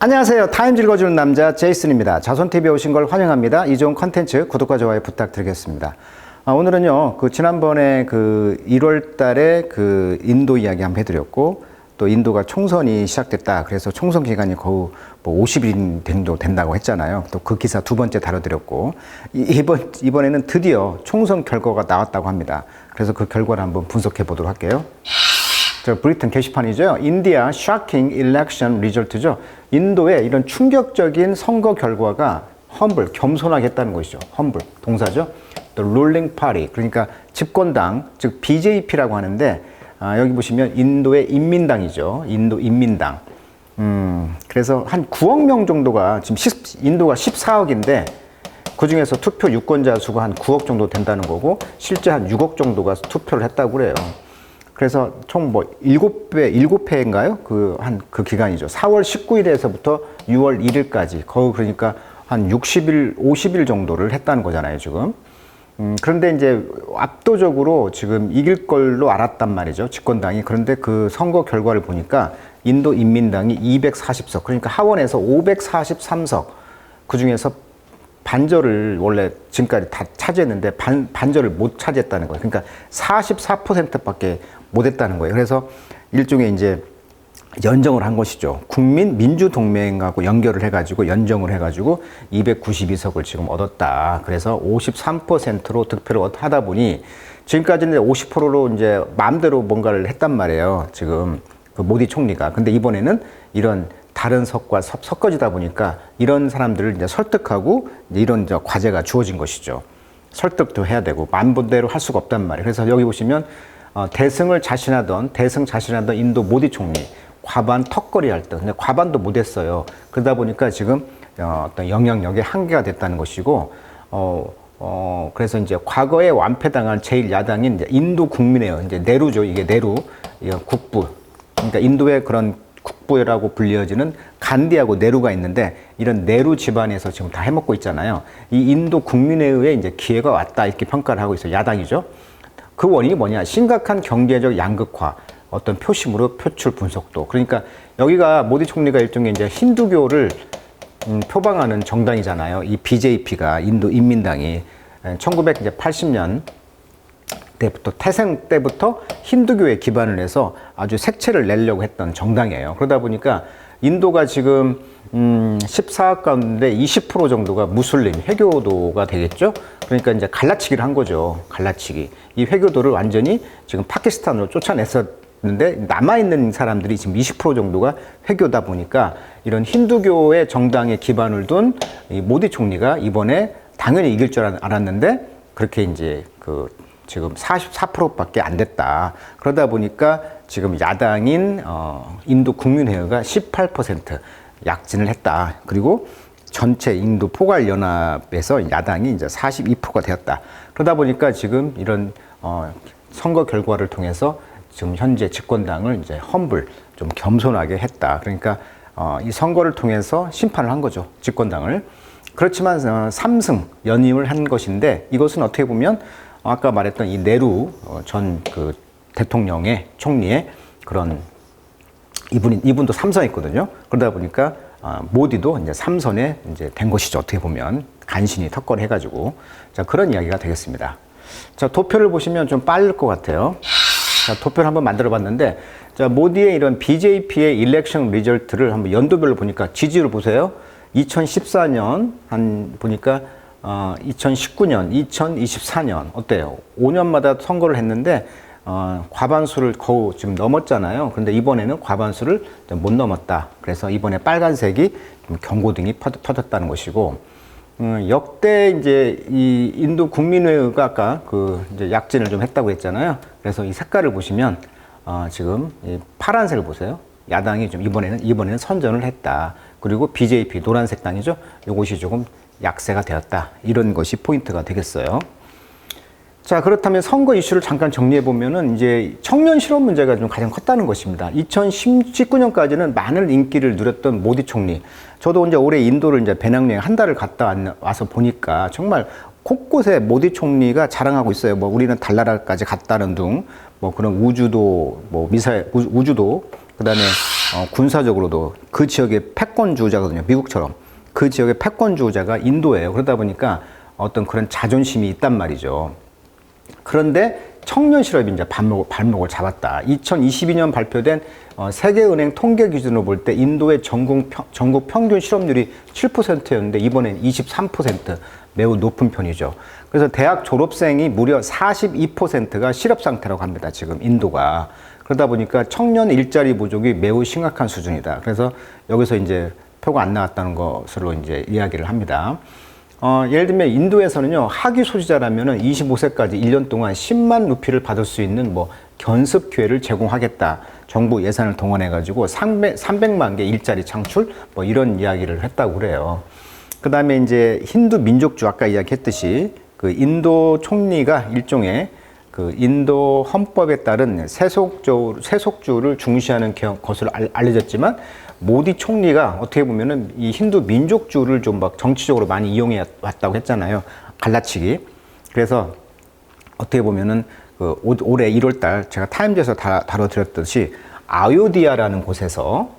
안녕하세요. 타임즈 읽어주는 남자 제이슨입니다. 자손TV에 오신 걸 환영합니다. 이 좋은 컨텐츠 구독과 좋아요 부탁드리겠습니다. 오늘은요, 지난번에 1월 달에 인도 이야기 한번 해드렸고, 또 인도가 총선이 시작됐다. 그래서 총선 기간이 거의 50일 정도 된다고 했잖아요. 또 그 기사 두 번째 다뤄드렸고, 이번에는 드디어 총선 결과가 나왔다고 합니다. 그래서 그 결과를 한번 분석해 보도록 할게요. 브리튼 게시판이죠. 인디아 shocking election result죠. 인도의 이런 충격적인 선거 결과가 humble, 겸손하게 했다는 것이죠. humble, 동사죠. The ruling party, 그러니까 집권당, 즉 BJP라고 하는데, 여기 보시면 인도의 인민당이죠. 인도 인민당. 그래서 한 9억 명 정도가, 지금 인도가 14억인데, 그 중에서 투표 유권자 수가 한 9억 정도 된다는 거고, 실제 한 6억 정도가 투표를 했다고 그래요. 그래서 총 7회인가요? 그 기간이죠. 4월 19일에서부터 6월 1일까지. 거의 그러니까 한 60일, 50일 정도를 했다는 거잖아요, 지금. 그런데 이제 압도적으로 지금 이길 걸로 알았단 말이죠, 집권당이. 그런데 그 선거 결과를 보니까 인도 인민당이 240석, 그러니까 하원에서 543석, 그 중에서 반절을 원래 지금까지 다 차지했는데 반절을 못 차지했다는 거예요. 그러니까 44%밖에 못 했다는 거예요. 그래서 일종의 이제 연정을 한 것이죠. 국민민주동맹하고 연결을 해가지고 연정을 해가지고 292석을 지금 얻었다. 그래서 53%로 득표를 하다 보니 지금까지는 50%로 이제 마음대로 뭔가를 했단 말이에요. 지금 그 모디 총리가. 근데 이번에는 이런 다른 석과 섞어지다 보니까 이런 사람들을 이제 설득하고 이제 이런 이제 과제가 주어진 것이죠. 설득도 해야 되고 마음대로 할 수가 없단 말이에요. 그래서 여기 보시면 대승 자신하던 인도 모디 총리 과반 턱걸이 할 때, 근데 과반도 못했어요. 그러다 보니까 지금 어떤 영향력의 한계가 됐다는 것이고, 그래서 이제 과거에 완패당한 제일 야당인 이제 인도 국민회의, 이제 네루죠. 이게 네루, 국부. 그러니까 인도의 그런 국부라고 불리어지는 간디하고 네루가 있는데, 이런 네루 집안에서 지금 다 해먹고 있잖아요. 이 인도 국민회의에 이제 기회가 왔다, 이렇게 평가를 하고 있어요. 야당이죠. 그 원인이 뭐냐? 심각한 경제적 양극화, 어떤 표심으로 표출 분석도. 그러니까 여기가 모디 총리가 일종의 이제 힌두교를 표방하는 정당이잖아요. 이 BJP가 인도 인민당이 1980년 때부터 태생 때부터 힌두교에 기반을 해서 아주 색채를 내려고 했던 정당이에요. 그러다 보니까 인도가 지금 14억 가운데 20% 정도가 무슬림, 회교도가 되겠죠? 그러니까 이제 갈라치기를 한 거죠. 갈라치기. 이 회교도를 완전히 지금 파키스탄으로 쫓아냈었는데 남아있는 사람들이 지금 20% 정도가 회교다 보니까 이런 힌두교의 정당에 기반을 둔 이 모디 총리가 이번에 당연히 이길 줄 알았는데 그렇게 이제 지금 44%밖에 안 됐다. 그러다 보니까 지금 야당인 인도 국민회의가 18% 약진을 했다. 그리고 전체 인도 포괄연합에서 야당이 이제 42%가 되었다. 그러다 보니까 지금 이런 선거 결과를 통해서 지금 현재 집권당을 이제 험블, 좀 겸손하게 했다. 그러니까 이 선거를 통해서 심판을 한 거죠, 집권당을. 그렇지만 3승 연임을 한 것인데 이것은 어떻게 보면 아까 말했던 이 네루 전 대통령의 총리의 그런 이분도 삼선했거든요. 그러다 보니까 모디도 이제 삼선에 이제 된 것이죠. 어떻게 보면 간신히 턱걸이 해가지고 자 그런 이야기가 되겠습니다. 자 도표를 보시면 좀 빠를 것 같아요. 자 도표를 한번 만들어봤는데 자 모디의 이런 BJP의 일렉션 리절트를 한번 연도별로 보니까 지지율 보세요. 2014년 보니까 2019년, 2024년 어때요? 5년마다 선거를 했는데 과반수를 거의 지금 넘었잖아요. 그런데 이번에는 과반수를 못 넘었다. 그래서 이번에 빨간색이 경고등이 펴졌다는 것이고, 역대 이제 이 인도 국민회의가 아까 이제 약진을 좀 했다고 했잖아요. 그래서 이 색깔을 보시면 지금 이 파란색을 보세요. 야당이 좀 이번에는 선전을 했다. 그리고 BJP 노란색 당이죠. 이것이 조금 약세가 되었다. 이런 것이 포인트가 되겠어요. 자, 그렇다면 선거 이슈를 잠깐 정리해 보면은 이제 청년 실업 문제가 좀 가장 컸다는 것입니다. 2019년까지는 많은 인기를 누렸던 모디 총리. 저도 이제 올해 인도를 이제 배낭여행 한 달을 갔다 와서 보니까 정말 곳곳에 모디 총리가 자랑하고 있어요. 뭐 우리는 달나라까지 갔다는 둥, 뭐 그런 우주도, 뭐 우주도, 그다음에 군사적으로도 그 지역의 패권주의자거든요. 미국처럼. 그 지역의 패권주의자가 인도예요. 그러다 보니까 어떤 그런 자존심이 있단 말이죠. 그런데 청년 실업이 이제 발목을 잡았다. 2022년 발표된 세계은행 통계 기준으로 볼 때 인도의 전국 평균 실업률이 7%였는데 이번엔 23%, 매우 높은 편이죠. 그래서 대학 졸업생이 무려 42%가 실업 상태라고 합니다. 지금 인도가. 그러다 보니까 청년 일자리 부족이 매우 심각한 수준이다. 그래서 여기서 이제 표가 안 나왔다는 것으로 이제 이야기를 합니다. 예를 들면 인도에서는요, 학위 소지자라면은 25세까지 1년 동안 10만 루피를 받을 수 있는 뭐 견습 기회를 제공하겠다. 정부 예산을 동원해가지고 300만 개 일자리 창출 뭐 이런 이야기를 했다고 그래요. 그 다음에 이제 힌두 민족주 아까 이야기했듯이 그 인도 총리가 일종의 그 인도 헌법에 따른 세속주를 중시하는 것으로 알려졌지만 모디 총리가 어떻게 보면은 이 힌두 민족주를 좀 막 정치적으로 많이 이용해 왔다고 했잖아요. 갈라치기. 그래서 어떻게 보면은 그 올해 1월 달 제가 타임즈에서 다뤄드렸듯이 아요디아라는 곳에서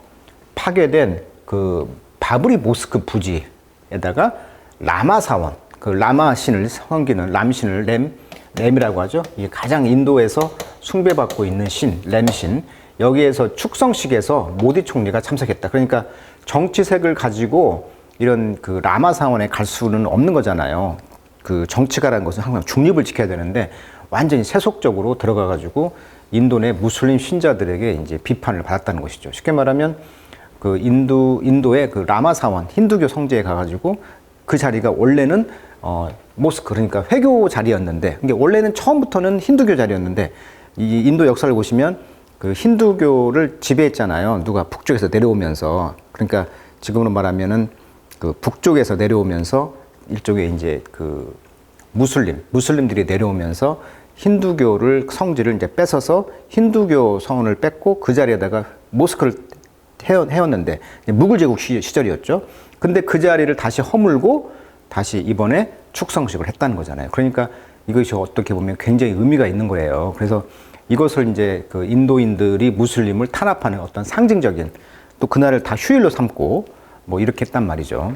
파괴된 그 바브리 모스크 부지에다가 라마 사원, 그 라마 신을 섬기는 람신을 램이라고 하죠. 이게 가장 인도에서 숭배받고 있는 신, 램신. 여기에서 축성식에서 모디 총리가 참석했다. 그러니까 정치색을 가지고 이런 그 라마 사원에 갈 수는 없는 거잖아요. 그 정치가라는 것은 항상 중립을 지켜야 되는데 완전히 세속적으로 들어가가지고 인도 내 무슬림 신자들에게 이제 비판을 받았다는 것이죠. 쉽게 말하면 그 인도의 그 라마 사원, 힌두교 성지에 가가지고 그 자리가 원래는 모스크, 그러니까 회교 자리였는데, 이게 원래는 처음부터는 힌두교 자리였는데, 이 인도 역사를 보시면 그 힌두교를 지배했잖아요. 누가 북쪽에서 내려오면서. 그러니까 지금으로 말하면은 그 북쪽에서 내려오면서 일종의 이제 그 무슬림들이 내려오면서 힌두교를 성지를 이제 뺏어서 힌두교 성원을 뺏고 그 자리에다가 모스크를 해왔는데 무굴 제국 시절이었죠. 근데 그 자리를 다시 허물고 다시 이번에 축성식을 했다는 거잖아요. 그러니까 이것이 어떻게 보면 굉장히 의미가 있는 거예요. 그래서 이것을 이제 그 인도인들이 무슬림을 탄압하는 어떤 상징적인 또 그날을 다 휴일로 삼고 뭐 이렇게 했단 말이죠.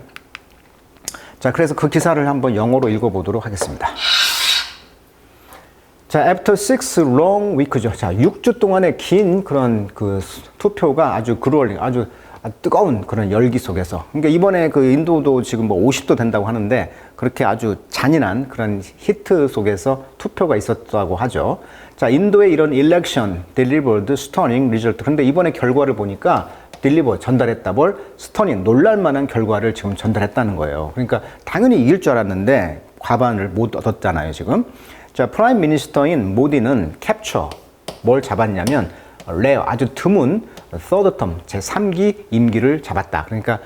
자, 그래서 그 기사를 한번 영어로 읽어보도록 하겠습니다. 자, after 6 long weeks죠. 자, 6주 동안의 긴 그런 그 투표가 아주 그롤링, 아주 뜨거운 그런 열기 속에서. 그러니까 이번에 그 인도도 지금 뭐 50도 된다고 하는데 그렇게 아주 잔인한 그런 히트 속에서 투표가 있었다고 하죠. 자, 인도의 이런 election delivered stunning result. 그런데 이번에 결과를 보니까 전달했다 뭘 스터닝, 놀랄만한 결과를 지금 전달했다는 거예요. 그러니까 당연히 이길 줄 알았는데 과반을 못 얻었잖아요, 지금. 자, 프라임 미니스터인 모디는 캡처, 뭘 잡았냐면 레어, 아주 드문 third term, 제3기 임기를 잡았다. 그러니까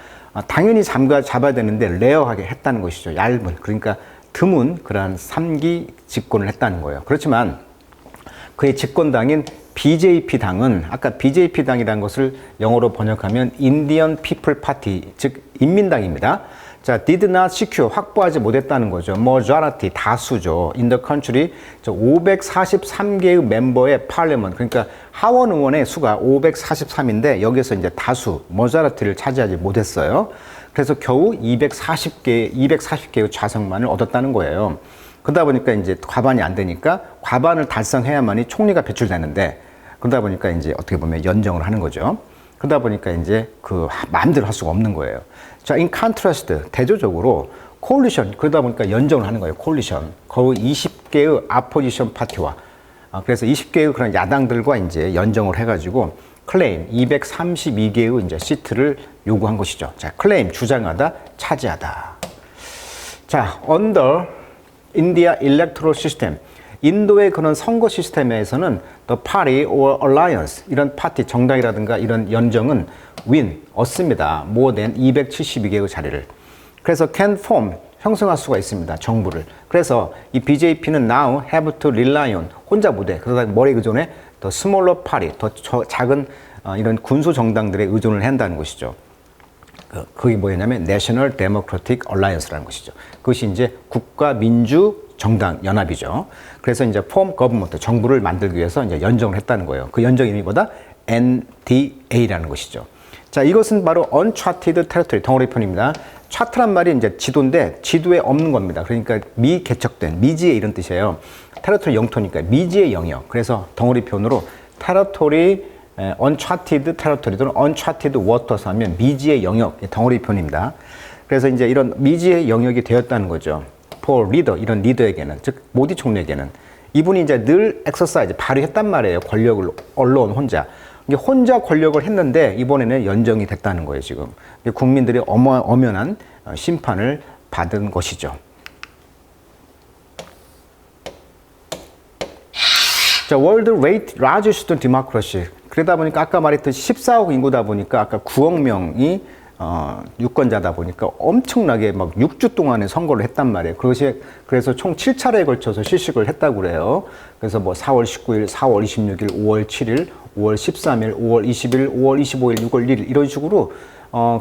당연히 잡아야 되는데 레어하게 했다는 것이죠. 얇은, 그러니까 드문 그러한 3기 집권을 했다는 거예요. 그렇지만 그의 집권당인 BJP 당은 아까 BJP 당이라는 것을 영어로 번역하면 Indian People Party, 즉 인민당입니다. 자, did not secure, 확보하지 못했다는 거죠. majority, 다수죠. in the country, 543개의 멤버의 parliament, 그러니까 하원 의원의 수가 543인데 여기서 이제 다수, majority를 차지하지 못했어요. 그래서 겨우 240개의 좌석만을 얻었다는 거예요. 그러다 보니까 이제 과반이 안 되니까 과반을 달성해야만이 총리가 배출되는데 그러다 보니까 이제 어떻게 보면 연정을 하는 거죠. 그러다 보니까 이제 그 마음대로 할 수가 없는 거예요. 자, in contrast, 대조적으로 coalition, 그러다 보니까 연정을 하는 거예요. coalition. 거의 20개의 opposition 파티와 그래서 20개의 그런 야당들과 이제 연정을 해가지고 claim 232개의 이제 시트를 요구한 것이죠. 자, claim 주장하다, 차지하다. 자, under India electoral system. 인도의 그런 선거 시스템에서는 the party or alliance, 이런 파티, 정당이라든가 이런 연정은 win, 얻습니다. more than 272개의 자리를. 그래서 can form, 형성할 수가 있습니다. 정부를. 그래서 이 BJP는 now have to rely on, 혼자 못해. 그러다 머리 의존에 the smaller party, 더 작은 이런 군소 정당들의 의존을 한다는 것이죠. 그게 뭐였냐면 National Democratic Alliance라는 것이죠. 그것이 이제 국가 민주 정당 연합이죠. 그래서 이제 form government, 정부를 만들기 위해서 이제 연정을 했다는 거예요. 그 연정 이름이 뭐다? NDA라는 것이죠. 자, 이것은 바로 uncharted territory, 덩어리편입니다. 차트란 말이 이제 지도인데 지도에 없는 겁니다. 그러니까 미개척된, 미지의 이런 뜻이에요. 테리토리 영토니까 미지의 영역. 그래서 덩어리편으로 territory, uncharted territory 또는 uncharted waters 하면 미지의 영역, 덩어리편입니다. 그래서 이제 이런 미지의 영역이 되었다는 거죠. for leader, 이런 리더에게는, 즉 모디 총리에게는 이분이 이제 늘 엑서사이즈 발휘했단 말이에요. 권력을 언론 혼자. 혼자 권력을 했는데 이번에는 연정이 됐다는 거예요, 지금. 국민들이 엄연한 심판을 받은 것이죠. 자, World Rate Largest Democracy. 그러다 보니까 아까 말했듯이 14억 인구다 보니까 아까 9억 명이 유권자다 보니까 엄청나게 막 6주 동안에 선거를 했단 말이에요. 그래서 총 7차례에 걸쳐서 실식을 했다고 그래요. 그래서 뭐 4월 19일, 4월 26일, 5월 7일, 5월 13일, 5월 20일, 5월 25일, 6월 1일 이런 식으로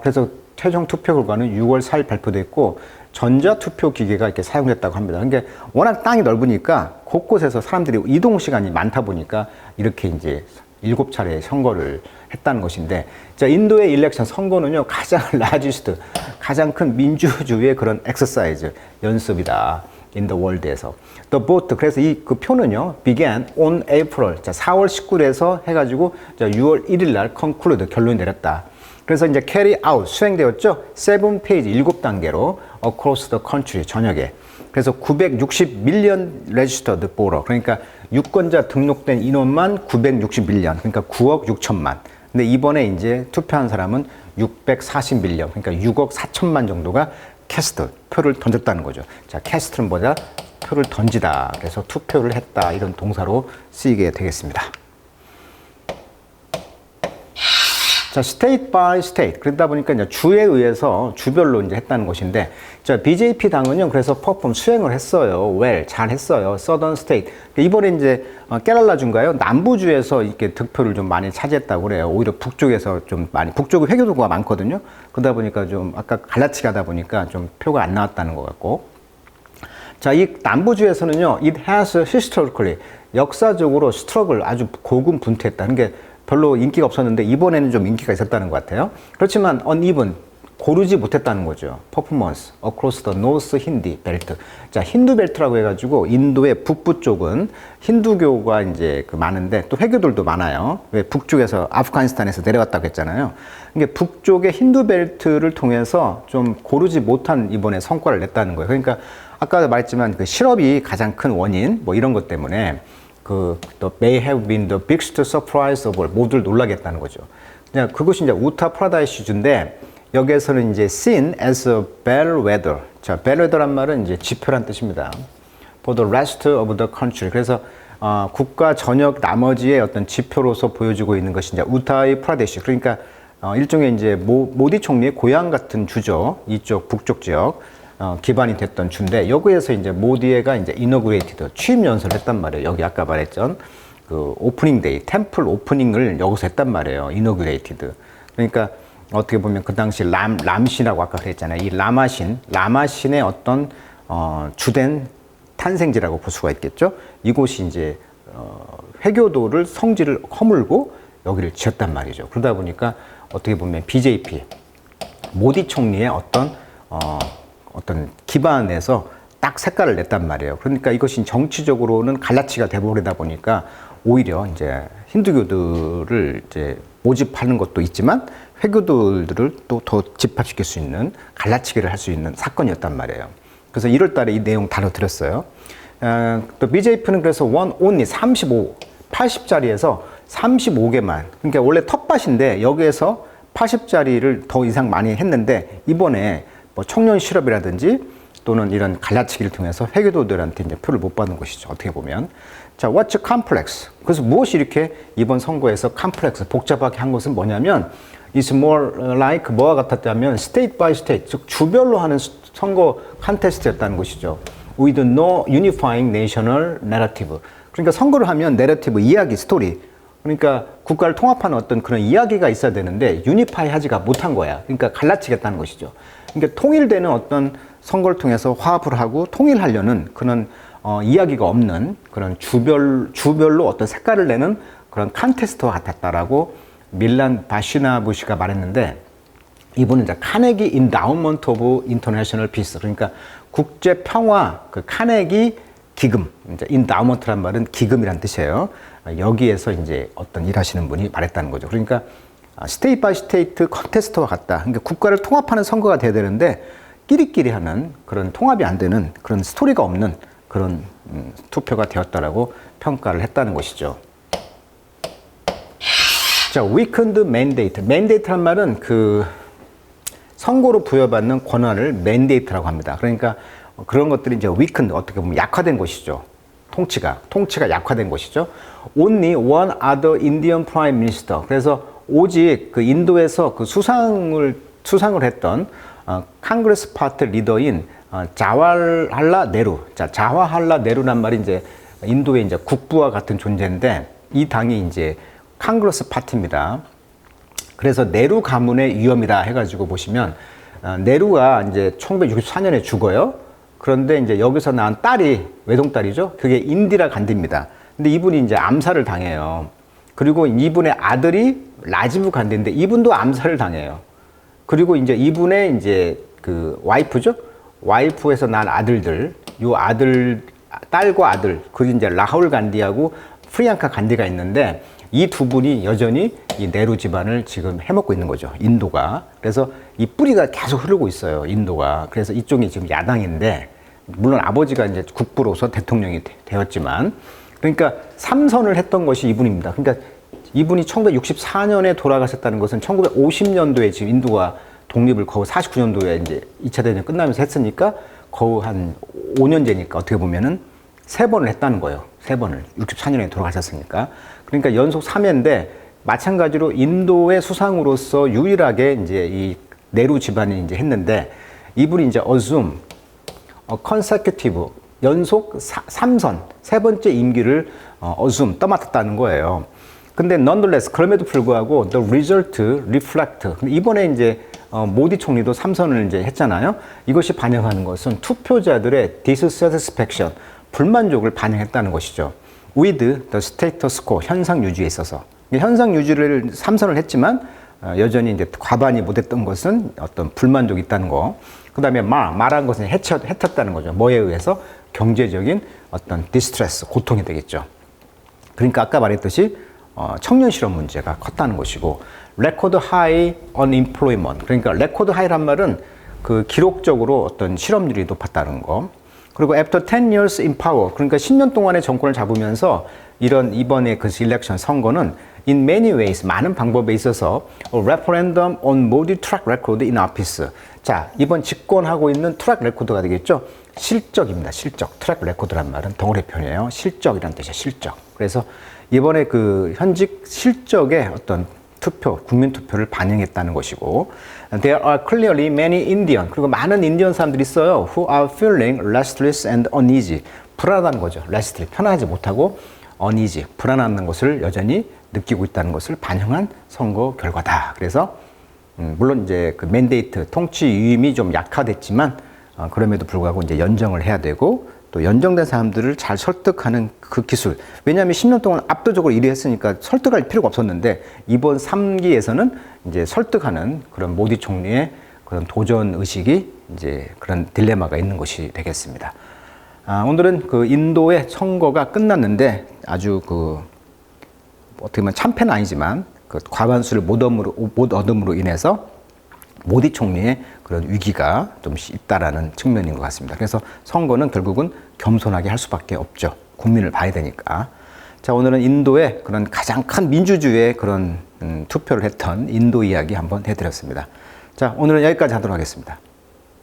그래서 최종 투표 결과는 6월 4일 발표됐고 전자투표 기계가 이렇게 사용됐다고 합니다. 그러니까 워낙 땅이 넓으니까 곳곳에서 사람들이 이동 시간이 많다 보니까 이렇게 이제 7차례 선거를 했다는 것인데, 자, 인도의 일렉션 선거는요, 가장 라지스트, 가장 큰 민주주의의 그런 엑서사이즈, 연습이다. in the world에서. The vote, 그래서 그 표는요, began on April, 자, 4월 19일에서 해가지고, 자, 6월 1일 날 conclude, 결론이 내렸다. 그래서 이제 carry out, 수행되었죠? 7페이지, 7단계로 across the country, 전역에. 그래서 960 밀리언 registered voter, 그러니까 유권자 등록된 인원만 961년, 그러니까 9억 6천만. 근데 이번에 이제 투표한 사람은 640 밀리언, 그러니까 6억 4천만 정도가 캐스트, 표를 던졌다는 거죠. 자, 캐스트는 뭐냐? 표를 던지다. 그래서 투표를 했다. 이런 동사로 쓰이게 되겠습니다. 자, state by state. 그러다 보니까 이제 주에 의해서 주별로 이제 했다는 것인데, 자, BJP 당은요, 그래서 퍼폼 수행을 했어요. well, 잘 했어요. southern state. 이번에 이제 케랄라주인가요? 남부주에서 이렇게 득표를 좀 많이 차지했다고 그래요. 오히려 북쪽에서 좀 많이, 북쪽에 회교도가 많거든요. 그러다 보니까 좀 아까 갈라치기 하다 보니까 좀 표가 안 나왔다는 것 같고. 자, 이 남부주에서는요, it has historically, 역사적으로 스트럭을 아주 고군분투했다. 그러니까 별로 인기가 없었는데 이번에는 좀 인기가 있었다는 것 같아요. 그렇지만 uneven, 고르지 못했다는 거죠. performance across the north 힌디 벨트. 자, 힌두 벨트라고 해가지고 인도의 북부 쪽은 힌두교가 이제 많은데 또 회교들도 많아요. 왜 북쪽에서 아프가니스탄에서 내려왔다고 했잖아요. 이게 북쪽의 힌두 벨트를 통해서 좀 고르지 못한 이번에 성과를 냈다는 거예요. 그러니까 아까 말했지만 그 실업이 가장 큰 원인 뭐 이런 것 때문에 the may have been the biggest surprise of all, 모두를 놀라게 했다는 거죠. 그냥 그것이 이제 우타 프라데시주인데 여기에서는 이제 seen as a bellwether. 자, bellwether란 말은 이제 지표란 뜻입니다. For the rest of the country. 그래서 국가 전역 나머지의 어떤 지표로서 보여주고 있는 것이 이제 우타이 프라데시. 그러니까 일종의 이제 모디 총리의 고향 같은 주죠. 이쪽 북쪽 지역. 기반이 됐던 주인데 여기에서 이제 모디가 이제 이너그레이티드 취임 연설을 했단 말이에요. 여기 아까 말했던 그 오프닝 데이, 템플 오프닝을 여기서 했단 말이에요. 이너그레이티드. 그러니까 어떻게 보면 그 당시 람신이라고 아까 그랬잖아요. 이 라마신의 어떤 주된 탄생지라고 볼 수가 있겠죠. 이곳이 이제 회교도를 성지를 허물고 여기를 지었단 말이죠. 그러다 보니까 어떻게 보면 BJP 모디 총리의 어떤 기반에서 딱 색깔을 냈단 말이에요. 그러니까 이것이 정치적으로는 갈라치가 돼버리다 보니까 오히려 이제 힌두교들을 이제 모집하는 것도 있지만 회교도들을 또 더 집합시킬 수 있는 갈라치기를 할 수 있는 사건이었단 말이에요. 그래서 1월 달에 이 내용 다뤄드렸어요. 또 BJP는 그래서 only 80자리에서 35개만, 그러니까 원래 텃밭인데 여기에서 80자리를 더 이상 많이 했는데 이번에 뭐 청년 실업이라든지 또는 이런 갈라치기를 통해서 회계도들한테 이제 표를 못 받는 것이죠. 어떻게 보면. 자, what's complex? 그래서 무엇이 이렇게 이번 선거에서 complex, 복잡하게 한 것은 뭐냐면 it's more like 뭐와 같았다면 state by state, 즉 주별로 하는 선거 컨테스트였다는 것이죠. with no unifying national narrative. 그러니까 선거를 하면 내러티브, 이야기, 스토리. 그러니까 국가를 통합하는 어떤 그런 이야기가 있어야 되는데 유니파이 하지가 못한 거야. 그러니까 갈라치겠다는 것이죠. 그러니까 통일되는 어떤 선거를 통해서 화합을 하고 통일하려는 그런 이야기가 없는 그런 주별로 어떤 색깔을 내는 그런 컨테스트와 같았다라고 밀란 바시나부시가 말했는데, 이분은 이제 카네기 인다우먼트 오브 인터내셔널 피스, 그러니까 국제 평화 그 카네기 기금, 이제 인다우먼트란 말은 기금이란 뜻이에요. 여기에서 이제 어떤 일하시는 분이 말했다는 거죠. 그러니까 스테이트 바이 스테이트 컨테스트와 같다. 그러니까 국가를 통합하는 선거가 돼야 되는데 끼리끼리 하는 그런 통합이 안 되는 그런 스토리가 없는 그런 투표가 되었다라고 평가를 했다는 것이죠. 자, weakened mandate. mandate란 말은 그 선거로 부여받는 권한을 mandate라고 합니다. 그러니까 그런 것들이 이제 weakened, 어떻게 보면 약화된 것이죠. 통치가 약화된 것이죠. Only one other Indian Prime Minister. 그래서 오직 그 인도에서 그 수상을 했던 카нг레스 파트 리더인 자와할라 네루. 자, 자와할라 네루란 말이 이제 인도의 이제 국부와 같은 존재인데, 이 당이 이제 카нг레스 파티입니다. 그래서 네루 가문의 위험이다 해가지고 보시면, 네루가 이제 1964년에 죽어요. 그런데 이제 여기서 낳은 딸이 외동딸이죠. 그게 인디라 간디입니다. 근데 이분이 이제 암살을 당해요. 그리고 이분의 아들이 라지브 간디인데 이분도 암살을 당해요. 그리고 이제 이분의 이제 그 와이프죠. 와이프에서 난 아들들, 요 아들, 딸과 아들, 그리고 이제 라훌 간디하고 프리앙카 간디가 있는데, 이 두 분이 여전히 이 네루 집안을 지금 해먹고 있는 거죠. 인도가. 그래서 이 뿌리가 계속 흐르고 있어요. 인도가. 그래서 이쪽이 지금 야당인데, 물론 아버지가 이제 국부로서 대통령이 되었지만, 그러니까 3선을 했던 것이 이분입니다. 그러니까 이분이 1964년에 돌아가셨다는 것은 1950년도에 지금 인도가 독립을 거의 49년도에 이제 2차 대전 끝나면서 했으니까 거의 한 5년째니까 어떻게 보면은 3번을 했다는 거예요. 3번을. 64년에 돌아가셨으니까. 그러니까 연속 3회인데, 마찬가지로 인도의 수상으로서 유일하게 이제 이 네루 집안이 이제 했는데, 이분이 이제 assume consecutive 연속 3선, 3번째 임기를 assume 떠맡았다는 거예요. 근데 nonetheless 그럼에도 불구하고 the result reflect, 이번에 이제 모디 총리도 3선을 이제 했잖아요. 이것이 반영하는 것은 투표자들의 dissatisfaction, 불만족을 반영했다는 것이죠. with the status quo, 현상 유지에 있어서. 현상 유지를 3선을 했지만 여전히 이제 과반이 못했던 것은 어떤 불만족이 있다는 거. 그 다음에 말한 것은 해쳤다는 거죠. 뭐에 의해서? 경제적인 어떤 디스트레스, 고통이 되겠죠. 그러니까 아까 말했듯이 청년 실업 문제가 컸다는 것이고, 레코드 하이 언임플로이먼트, 그러니까 레코드 하이란 말은 그 기록적으로 어떤 실업률이 높았다는 거. 그리고 after 10 years in power, 그러니까 10년 동안의 정권을 잡으면서 이런 이번에 그 일렉션 선거는 in many ways, 많은 방법에 있어서 a referendum on Modi track record in office. 자, 이번 집권하고 있는 트랙 레코드가 되겠죠. 실적입니다. 실적. 트랙 레코드란 말은 덩어리 표현이에요. 실적이란 뜻이에요. 실적. 그래서 이번에 그 현직 실적의 어떤 투표, 국민 투표를 반영했다는 것이고, there are clearly many Indian, 그리고 많은 인디언 사람들이 있어요. who are feeling restless and uneasy. 불안한 거죠. restless, 편하지 못하고 uneasy, 불안한 것을 여전히 느끼고 있다는 것을 반영한 선거 결과다. 그래서 물론 이제 그 맨데이트, 통치 유임이 좀 약화됐지만 그럼에도 불구하고 이제 연정을 해야 되고, 또 연정된 사람들을 잘 설득하는 그 기술. 왜냐하면 10년 동안 압도적으로 1위 했으니까 설득할 필요가 없었는데, 이번 3기에서는 이제 설득하는 그런 모디 총리의 그런 도전 의식이 이제 그런 딜레마가 있는 것이 되겠습니다. 오늘은 그 인도의 선거가 끝났는데, 아주 그 어떻게 보면 참패는 아니지만 그 과반수를 못 얻음으로 인해서 모디 총리의 그런 위기가 좀 있다라는 측면인 것 같습니다. 그래서 선거는 결국은 겸손하게 할 수밖에 없죠. 국민을 봐야 되니까. 자, 오늘은 인도의 그런 가장 큰 민주주의의 그런 투표를 했던 인도 이야기 한번 해드렸습니다. 자, 오늘은 여기까지 하도록 하겠습니다.